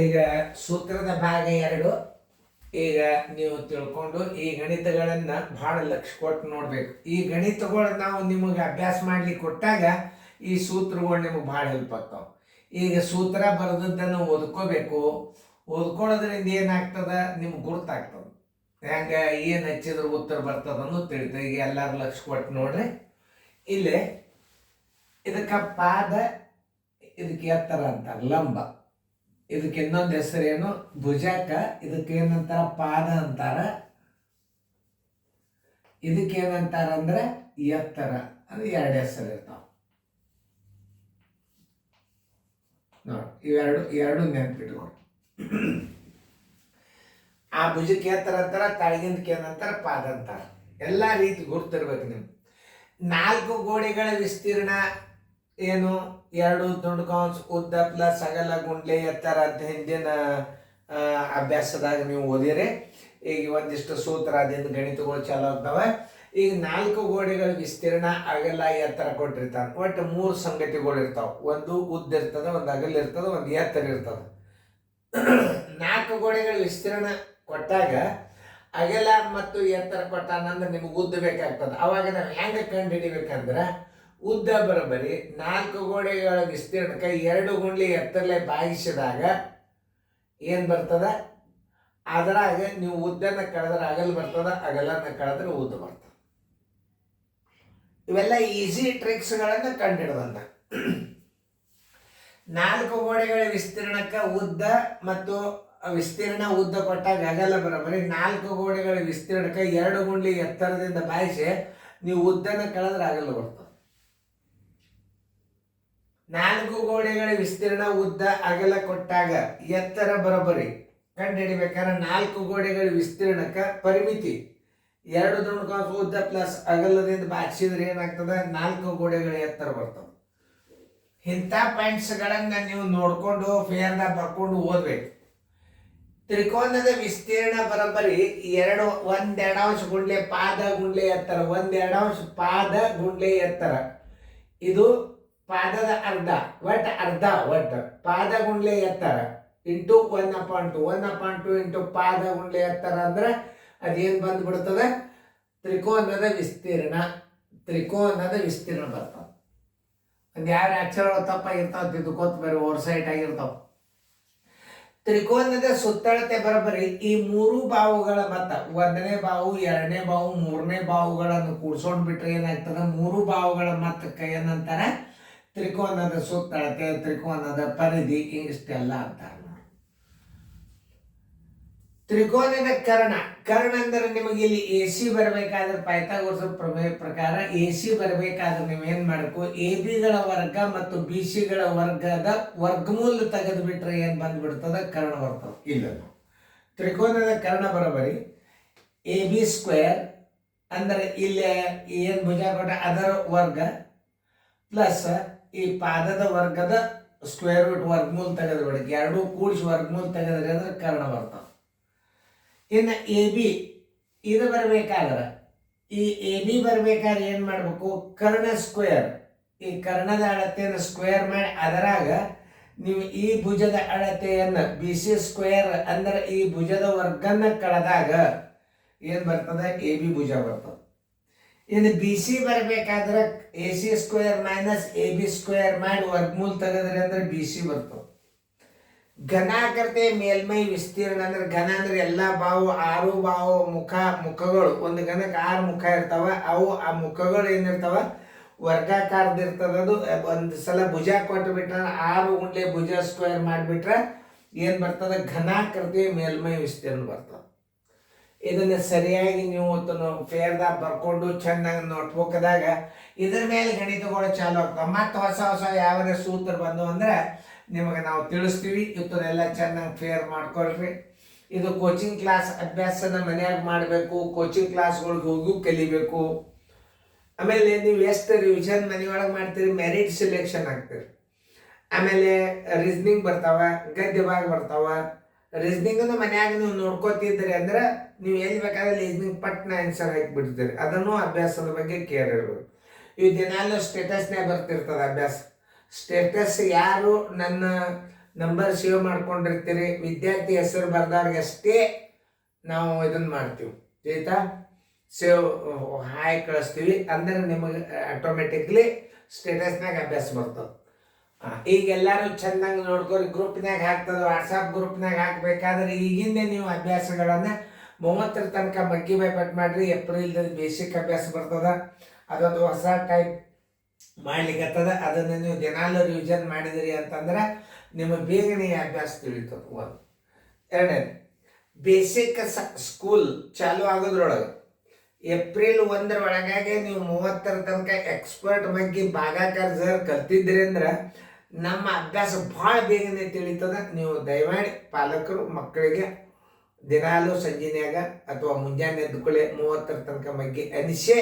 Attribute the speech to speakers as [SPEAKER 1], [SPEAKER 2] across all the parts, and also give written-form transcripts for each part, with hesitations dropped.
[SPEAKER 1] ಈಗ ಸೂತ್ರದ ಭಾಗ 2 ಈಗ ನೀವು ತಿಳ್ಕೊಂಡು ಈ ಗಣಿತಗಳನ್ನ ಬಹಳ ಲಕ್ಷ್ಯ ಕೊಟ್ಟು ನೋಡ್ಬೇಕು. ಈ ಗಣಿತಗಳು ನಾವು ನಿಮಗೆ ಅಭ್ಯಾಸ ಮಾಡ್ಲಿಕ್ಕೆ ಕೊಟ್ಟಾಗ ಈ ಸೂತ್ರಗಳು ನಿಮಗೆ ಭಾಳ ಹೆಲ್ಪ್ ಆಗ್ತಾವ. ಈಗ ಸೂತ್ರ ಬರೆದದ್ದನ್ನು ಓದ್ಕೋಬೇಕು. ಓದ್ಕೊಳ್ಳೋದ್ರಿಂದ ಏನಾಗ್ತದ ನಿಮ್ಗೆ ಗುರ್ತಾಗ್ತದೆ, ಹೆಂಗೆ ಏನು ಹಚ್ಚಿದ್ರೆ ಉತ್ತರ ಬರ್ತದನ್ನು ತಿಳಿತದೆ. ಈಗ ಎಲ್ಲರೂ ಲಕ್ಷ್ಯ ಕೊಟ್ಟು ನೋಡ್ರಿ. ಇಲ್ಲೇ ಇದಕ್ಕೆ ಪಾದ, ಇದಕ್ಕೆ ಎತ್ತರ ಅಂತಾರೆ ಲಂಬ, ಇದಕ್ಕೆ ಇನ್ನೊಂದು ಹೆಸರೇನು ಭುಜಕ, ಇದಕ್ಕೆ ಏನಂತಾರ ಪಾದ ಅಂತಾರ, ಇದಕ್ಕೇನಂತಾರ ಅಂದ್ರೆ ಎತ್ತರ. ಅಂದ್ರೆ 2 ಹೆಸರು ಇರ್ತಾವ ನೋಡಿ. ಇವೆರಡು ನೆನ್ಪಿಟ್ಕೊಂಡು ಆ ಭುಜಕ್ಕೆ ಎತ್ತರ ಅಂತಾರ, ತಳಗಿಂದಕ್ಕೆ ಏನಂತಾರ ಪಾದ ಅಂತಾರ. ಎಲ್ಲ ರೀತಿ ಗುರ್ತಿರ್ಬೇಕು ನಿಮ್ಗೆ. 4 ಗೋಡೆಗಳ ವಿಸ್ತೀರ್ಣ ಏನು? 2 ದುಂಡು ಕೌಂಸ್ ಉದ್ದ ಪ್ಲಸ್ ಅಗಲ ಗುಂಡ್ಲೆ ಎತ್ತರ ಅಂತ ಹಿಂದಿನ ಅಭ್ಯಾಸದಾಗ ನೀವು ಓದಿರಿ. ಈಗ ಒಂದಿಷ್ಟು ಸೂತ್ರ ಅದಿಂದ ಗಣಿತಗಳು ಚಾಲು ಆಗ್ತಾವೆ. ಈಗ 4 ಗೋಡೆಗಳ ವಿಸ್ತೀರ್ಣ ಅಗಲ ಎತ್ತರ ಕೊಟ್ಟಿರ್ತಾನೆ. ಒಟ್ಟು 3 ಸಂಗತಿಗಳು ಇರ್ತಾವೆ. ಒಂದು ಉದ್ದ ಇರ್ತದೆ, ಒಂದು ಅಗಲ ಇರ್ತದೆ, ಒಂದು ಎತ್ತರ ಇರ್ತದೆ. 4 ಗೋಡೆಗಳ ವಿಸ್ತೀರ್ಣ ಕೊಟ್ಟಾಗ ಅಗಲ ಮತ್ತು ಎತ್ತರ ಕೊಟ್ಟಾನಂದ್ರೆ ನಿಮ್ಗೆ ಉದ್ದ ಬೇಕಾಗ್ತದೆ. ಅವಾಗ ನಾವು ಹೆಂಗೆ ಕಂಡು ಹಿಡಿಬೇಕಂದ್ರೆ ಉದ್ದ ಬರೋಬ್ಬರಿ 4 ಗೋಡೆಗಳ ವಿಸ್ತೀರ್ಣಕ್ಕೆ 2 ಗುಂಡ್ಲಿ ಎತ್ತರಲೆ ಭಾಗಿಸಿದಾಗ ಏನು ಬರ್ತದ? ಅದರಾಗ ನೀವು ಉದ್ದನ ಕಳೆದ್ರೆ ಅಗಲ ಬರ್ತದ, ಅಗಲನ್ನ ಕಳೆದ್ರೆ ಉದ್ದ ಬರ್ತದೆ. ಇವೆಲ್ಲ ಈಸಿ ಟ್ರಿಕ್ಸ್ಗಳನ್ನು ಕಂಡುಹಿಡಿದಂತ. 4 ಗೋಡೆಗಳ ವಿಸ್ತೀರ್ಣಕ್ಕೆ ಉದ್ದ ಮತ್ತು ವಿಸ್ತೀರ್ಣ ಉದ್ದ ಕೊಟ್ಟಾಗ ಅಗಲ ಬರೋಬ್ಬರಿ 4 ಗೋಡೆಗಳ ವಿಸ್ತೀರ್ಣಕ್ಕೆ 2 ಗುಂಡ್ಲಿ ಎತ್ತರದಿಂದ ಭಾಗಿಸಿ ನೀವು ಉದ್ದನ ಕಳೆದ್ರೆ ಅಗಲ ಬರ್ತದೆ. 4 ಗೋಡೆಗಳ ವಿಸ್ತೀರ್ಣ ಉದ್ದ ಅಗಲ ಕೊಟ್ಟಾಗ ಎತ್ತರ ಬರೋಬ್ಬರಿ ಕಂಡು ಹಿಡಿಬೇಕಾದ್ರೆ 4 ಗೋಡೆಗಳ ವಿಸ್ತೀರ್ಣಕ್ಕೆ ಪರಿಮಿತಿ 2 ದುಂಡು ಕೌಂಸ್ ಉದ್ದ ಪ್ಲಸ್ ಅಗಲದಿಂದ ಭಾಗಿಸಿದ್ರೆ ಏನಾಗ್ತದೆ? 4 ಗೋಡೆಗಳ ಎತ್ತರ ಬರ್ತವೆ. ಇಂಥ ಪಾಯಿಂಟ್ಸ್ಗಳನ್ನು ನೀವು ನೋಡಿಕೊಂಡು ಫೇರ್ದಾಗ ಬರ್ಕೊಂಡು ಓದಬೇಕು. ತ್ರಿಕೋನದ ವಿಸ್ತೀರ್ಣ ಬರೋಬ್ಬರಿ 1/2 ಗುಂಡ್ಲೆ ಪಾದ ಗುಂಡ್ಲೆ ಎತ್ತರ, 1/2 ಪಾದ ಗುಂಡ್ಲೆ ಎತ್ತರ. ಇದು ಪಾದದ ಅರ್ಧ, ಒಟ್ಟು ಪಾದ ಗುಂಡ್ಲೆ ಎತ್ತರ ಇಂಟು 1/2, 1/2 ಇಂಟು ಪಾದ ಗುಂಡ್ಲೆ ಎತ್ತರ ಅಂದ್ರೆ ಅದೇನು ಬಂದ್ಬಿಡ್ತದೆ? ತ್ರಿಕೋನದ ವಿಸ್ತೀರ್ಣ ಬರ್ತದೆ. ಒಂದು 2 ಅಕ್ಷರಗಳು ತಪ್ಪಾಗಿರ್ತಾವ, ತಿದ್ದುಕೋತ ಬೇರೆ ಓವರ್ಸೈಟ್ ಆಗಿರ್ತಾವ. ತ್ರಿಕೋನದ ಸುತ್ತಳತೆ ಬರೋಬ್ಬರಿ ಈ 3 ಬಾಹುಗಳ ಮೊತ್ತ, 1ನೇ ಬಾಹು, 2ನೇ ಬಾಹು, 3ನೇ ಬಾಹುಗಳನ್ನು ಕೂಡ್ಸೊಂಡ್ ಬಿಟ್ರೆ ಏನಾಗ್ತದೆ? 3 ಬಾಹುಗಳ ಮೊತ್ತಕ್ಕೆ ಏನಂತಾರೆ? ತ್ರಿಕೋನದ ಸುತ್ತಳತೆ, ತ್ರಿಕೋನದ ಪರಿಧಿ, ಇಷ್ಟೆಲ್ಲ ಅಂತಾರೆ. ತ್ರಿಕೋನದ ಕರ್ಣ ಅಂದ್ರೆ ನಿಮಗೆ ಇಲ್ಲಿ AC ಬರಬೇಕಾದ್ರೆ ಪೈಥಾಗೋರಸ್ ಪ್ರಮೇಯ ಪ್ರಕಾರ AC ಬರಬೇಕಾದ್ರೆ ನೀವೇನ್ ಮಾಡಬೇಕು? ABಗಳ ವರ್ಗ ಮತ್ತು BCಗಳ ವರ್ಗದ ವರ್ಗಮೂಲ ತೆಗೆದು ಬಿಟ್ರೆ ಏನ್ ಬಂದ್ಬಿಡ್ತದ? ಕರ್ಣ ಬರ್ತದೆ. ಇಲ್ಲ, ತ್ರಿಕೋನದ ಕರ್ಣ ಬರೋಬರಿ AB² ಅಂದ್ರೆ ಇಲ್ಲಿ ಏನ್ ಭುಜ ಕೊಟ್ಟ ಅದರ ವರ್ಗ ಪ್ಲಸ್ ಈ ಪಾದದ ವರ್ಗದ ಸ್ಕ್ವೇರ್ ರೂಟ್ ವರ್ಗಮೂಲ ತೆಗೆದು ಬಿಡಕ್ಕೆ, 2 ಕೂಡಿಸಿ ವರ್ಗಮೂಲ ತೆಗೆದ್ರೆ ಅಂದ್ರೆ ಕರ್ಣ ಬರ್ತದೆ. ಇನ್ನು AB ಇದು ಬರಬೇಕಾದ್ರೆ ಈ AB ಬರಬೇಕಾದ್ರೆ ಏನು ಮಾಡಬೇಕು? ಕರ್ಣ ಸ್ಕ್ವೇರ್, ಈ ಕರ್ಣದ ಅಳತೆಯನ್ನು ಸ್ಕ್ವೇರ್ ಮಾಡಿ ಅದರಾಗ ನೀವು ಈ ಭುಜದ ಅಳತೆಯನ್ನು BC² ಅಂದ್ರೆ ಈ ಭುಜದ ವರ್ಗನ ಕಳೆದಾಗ ಏನು ಬರ್ತದೆ? AB ಭುಜ ಬರ್ತದೆ. ಇನ್ನು BC ಬರಬೇಕಾದ್ರೆ AC² ಮೈನಸ್ AB² ಮಾಡಿ ವರ್ಗಮೂಲ ತೆಗೆದ್ರೆ ಅಂದ್ರೆ BC ಬರ್ತದೆ. ಘನಾಕೃತಿ ಮೇಲ್ಮೈ ವಿಸ್ತೀರ್ಣ ಅಂದ್ರೆ ಘನ ಅಂದ್ರೆ ಎಲ್ಲ ಬಾವು 6 ಬಾವು ಮುಖಗಳು, ಒಂದು ಘನಕ್ಕೆ 6 ಮುಖ ಇರ್ತಾವ. ಅವು ಆ ಮುಖಗಳು ಏನಿರ್ತಾವ ವರ್ಗಾಕಾರದಿರ್ತದ. ಅದು ಒಂದು ಸಲ ಭುಜ ಕೊಟ್ಟು ಬಿಟ್ರೆ 6 ಗುಂಡ್ಲೆ ಭುಜ ಸ್ಕ್ವೇರ್ ಮಾಡಿಬಿಟ್ರೆ ಏನು ಬರ್ತದೆ? ಘನಾಕೃತಿ ಮೇಲ್ಮೈ ವಿಸ್ತೀರ್ಣ ಬರ್ತದೆ. ಇದನ್ನ ಸರಿಯಾಗಿ ನೀವು ಫೇರ್ದಾಗ ಬರ್ಕೊಂಡು ಚೆನ್ನಾಗಿ ನೋಟ್ಬುಕ್ದಾಗ ಇದ್ರ ಮೇಲೆ ಗಣಿತಗಳು ಚಾಲು ಆಗ್ತಾವೆ. ಮತ್ತೆ ಹೊಸ ಯಾವ್ಯಾವ ಸೂತ್ರ ಬಂದು ಅಂದ್ರೆ ನಿಮಗೆ ನಾವು ತಿಳಿಸ್ತೀವಿ. ಇವತ್ತನ್ನೆಲ್ಲ ಚೆನ್ನಾಗಿ ಫೇರ್ ಮಾಡ್ಕೊಳ್ರಿ. ಇದು ಕೋಚಿಂಗ್ ಕ್ಲಾಸ್ ಅಭ್ಯಾಸನ ಮನೆಯಾಗ ಮಾಡಬೇಕು, ಕೋಚಿಂಗ್ ಕ್ಲಾಸ್ಗಳಿಗೆ ಹೋಗಿ ಕಲಿಬೇಕು. ಆಮೇಲೆ ನೀವು ಎಷ್ಟು ರಿವಿಷನ್ ಮನೆಯೊಳಗೆ ಮಾಡ್ತೀರಿ, ಮೆರಿಟ್ ಸೆಲೆಕ್ಷನ್ ಆಗ್ತೀರಿ. ಆಮೇಲೆ ರೀಸನಿಂಗ್ ಬರ್ತಾವ, ಗದ್ಯ ಭಾಗ ಬರ್ತಾವ. ರೀಸನಿಂಗನ್ನು ಮನ್ಯಾಗ ನೀವು ನೋಡ್ಕೋತಿದ್ರಿ ಅಂದ್ರೆ ನೀವು ಎಲ್ಲಿ ಬೇಕಾದ್ರೆ ರೀಸನಿಂಗ್ ಪಟ್ನ ಆನ್ಸರ್ ಹಾಕಿಬಿಡ್ತೀರಿ. ಅದನ್ನು ಅಭ್ಯಾಸದ ಬಗ್ಗೆ ಕೇರ್ ಇರಬೇಕು. ಇವು ದಿನಾಲು ಸ್ಟೇಟಸ್ನೇ ಬರ್ತಿರ್ತದೆ ಅಭ್ಯಾಸ. ಸ್ಟೇಟಸ್ ಯಾರು ನನ್ನ ನಂಬರ್ ಸೇವ್ ಮಾಡ್ಕೊಂಡಿರ್ತೀರಿ. ವಿದ್ಯಾರ್ಥಿ ಹೆಸರು ಬರ್ದವ್ರಿಗೆ ಅಷ್ಟೇ ನಾವು ಇದನ್ನು ಮಾಡ್ತೀವಿ, ಆಯ್ತಾ? ಸೇವ್ ಹಾಯ್ ಕಳಿಸ್ತೀವಿ ಅಂದ್ರೆ ನಿಮಗೆ ಆಟೋಮೆಟಿಕ್ಲಿ ಸ್ಟೇಟಸ್ನಾಗ ಅಭ್ಯಾಸ ಬರ್ತದೆ. ಈಗ ಎಲ್ಲರೂ ಚೆಂದಂಗೆ ನೋಡ್ಕೊರಿ, ಗ್ರೂಪ್ನಾಗ ಹಾಕ್ತದೆ, ವಾಟ್ಸಪ್ ಗ್ರೂಪ್ನಾಗ ಹಾಕ್ಬೇಕಾದ್ರೆ ಈಗಿಂದ ನೀವು ಅಭ್ಯಾಸಗಳನ್ನು 30ರ ತನಕ ಮಗ್ಗಿ ಬೈಪಟ್ ಮಾಡಿರಿ. ಏಪ್ರಿಲ್ದಲ್ಲಿ ಬೇಸಿಕ್ ಅಭ್ಯಾಸ ಬರ್ತದೆ, ಅದೊಂದು ಹೊಸ ಟೈಪ್ ಮಾಡ್ಲಿಕ್ಕತ್ತದ. ಅದನ್ನು ನೀವು ದಿನಾಲು ರಿವಿಷನ್ ಮಾಡಿದಿರಿ ಅಂತಂದ್ರೆ ನಿಮಗೆ ಬೇಗನೆ ಅಭ್ಯಾಸ ತಿಳಿತದೆ. ಒಂದು ಎರಡನೇದು, ಬೇಸಿಕ್ ಸ್ಕೂಲ್ ಚಾಲು ಆಗೋದ್ರೊಳಗೆ ಏಪ್ರಿಲ್ 1 ಒಳಗಾಗಿ ನೀವು 30ರ ತನಕ ಎಕ್ಸ್ಪರ್ಟ್ ಬಗ್ಗೆ ಭಾಗಾಕಾರ ಸರ್ ಕಲ್ತಿದ್ರಿ ಅಂದ್ರೆ ನಮ್ಮ ಅಭ್ಯಾಸ ಭಾಳ ಬೇಗನೆ ತಿಳಿತದೆ. ನೀವು ದಯಮಾಡಿ ಪಾಲಕರು ಮಕ್ಕಳಿಗೆ ದಿನಾಲು ಸಂಜೆನ್ಯಾಗ ಅಥವಾ ಮುಂಜಾನೆ ಎದ್ದುಕೊಳ್ಳಿ 30ರ ತನಕ ಬಗ್ಗೆ ಅನಿಸೇ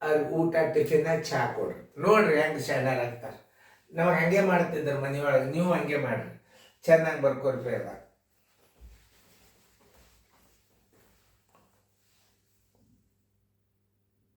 [SPEAKER 1] ಅವ್ರಿಗೆ ಊಟ ಟಿಫಿನ್ ಚಹಾ ಕೊಡ್ರಿ. ನೋಡ್ರಿ ಹೆಂಗೆ ಶಾಣರ್ ಆಗ್ತಾರೆ. ನಾವು ಹಾಗೆ ಮಾಡ್ತಿದ್ರು ಮನೆಯೊಳಗೆ, ನೀವು ಹಂಗೆ ಮಾಡ್ರಿ. ಚೆನ್ನಾಗಿ ಬರ್ಕೋರಿ ಫೇರ್